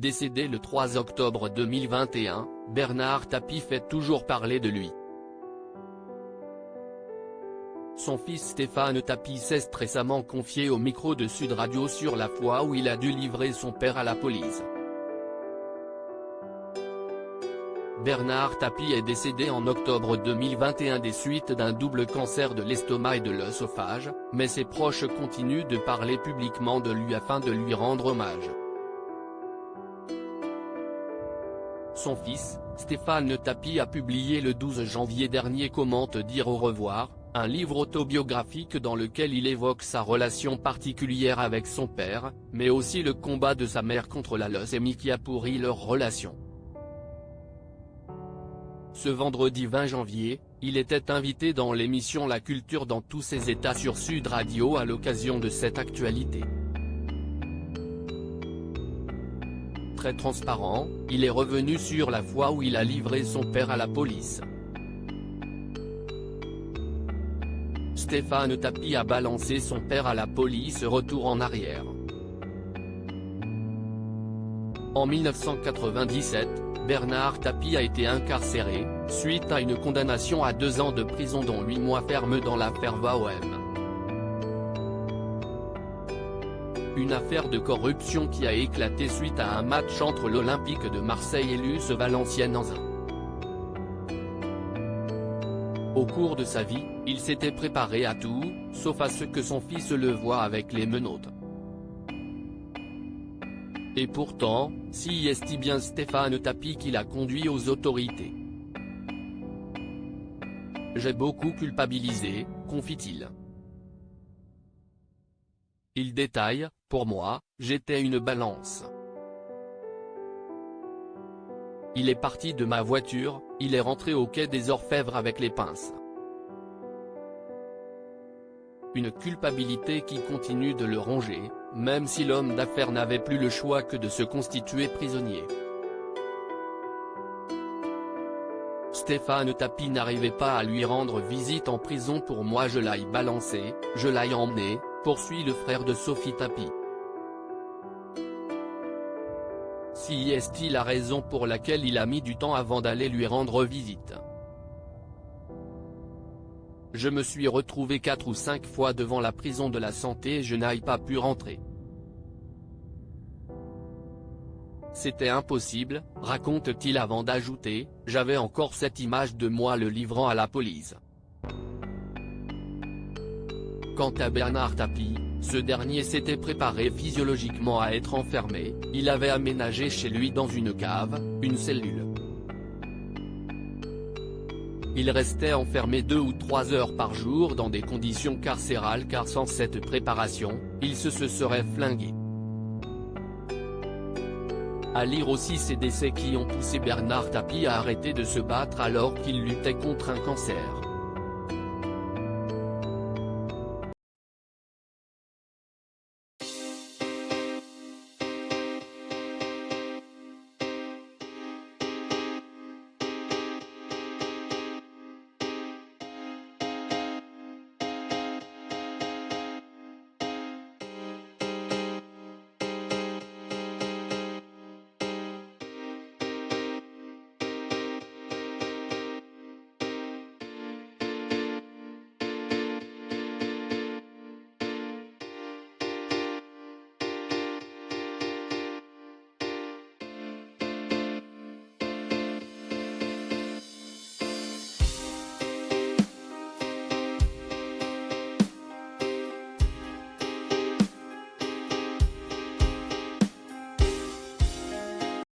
Décédé le 3 octobre 2021, Bernard Tapie fait toujours parler de lui. Son fils Stéphane Tapie s'est récemment confié au micro de Sud Radio sur la fois où il a dû livrer son père à la police. Bernard Tapie est décédé en octobre 2021 des suites d'un double cancer de l'estomac et de l'œsophage, mais ses proches continuent de parler publiquement de lui afin de lui rendre hommage. Son fils, Stéphane Tapie a publié le 12 janvier dernier Comment te dire au revoir, un livre autobiographique dans lequel il évoque sa relation particulière avec son père, mais aussi le combat de sa mère contre la leucémie qui a pourri leur relation. Ce vendredi 20 janvier, il était invité dans l'émission La Culture dans tous ses états sur Sud Radio à l'occasion de cette actualité. Très transparent, il est revenu sur la fois où il a livré son père à la police. Stéphane Tapie a balancé son père à la police, retour en arrière. En 1997, Bernard Tapie a été incarcéré, suite à une condamnation à 2 ans de prison dont 8 mois ferme dans l'affaire VAOM. Une affaire de corruption qui a éclaté suite à un match entre l'Olympique de Marseille et l'US Valenciennes-Anzin. Au cours de sa vie, il s'était préparé à tout, sauf à ce que son fils le voie avec les menottes. Et pourtant, si est bien Stéphane Tapie qui l'a conduit aux autorités. J'ai beaucoup culpabilisé, confie-t-il. Il détaille, pour moi, j'étais une balance. Il est parti de ma voiture, il est rentré au quai des Orfèvres avec les pinces. Une culpabilité qui continue de le ronger, même si l'homme d'affaires n'avait plus le choix que de se constituer prisonnier. Stéphane Tapie n'arrivait pas à lui rendre visite en prison. Pour moi je l'ai balancé, je l'ai emmené, poursuit le frère de Sophie Tapie. Si est-il la raison pour laquelle il a mis du temps avant d'aller lui rendre visite. Je me suis retrouvé 4 ou 5 fois devant la prison de la Santé et je n'ai pas pu rentrer. C'était impossible, raconte-t-il avant d'ajouter, j'avais encore cette image de moi le livrant à la police. Quant à Bernard Tapie, ce dernier s'était préparé physiologiquement à être enfermé, il avait aménagé chez lui dans une cave, une cellule. Il restait enfermé 2 ou 3 heures par jour dans des conditions carcérales car sans cette préparation, il se serait flingué. À lire aussi ces décès qui ont poussé Bernard Tapie à arrêter de se battre alors qu'il luttait contre un cancer.